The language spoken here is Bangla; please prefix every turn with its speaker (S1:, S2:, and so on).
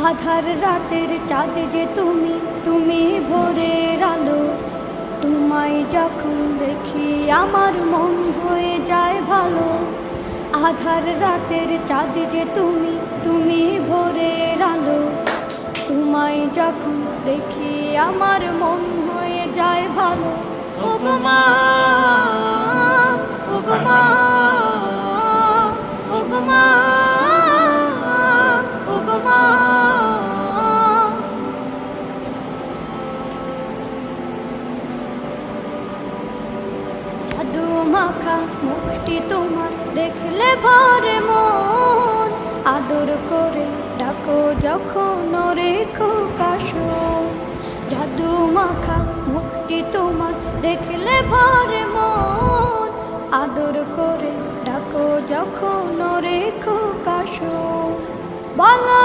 S1: আধার রাতের চাঁদ যে তুমি, তুমি ভোরের আলো। তোমায় যখন দেখি আমার মন হয়ে যায় ভালো। আধার রাতের চাঁদ যে তুমি, তুমি ভোরের আলো। তোমায় যখন দেখি আমার মন হয়ে যায় ভালো। ওগো মা, ওগো মা, ওগো মা, ওগো মা। জাদু মাখা মুখটি তোমার দেখলে ভরে মন। আদর করে ডাকো যখন রেখো কাশো। জাদু মাখা মুখটি তোমার দেখলে ভরে মন। আদর করে ডাকো যখন রেখো কাশো। বলো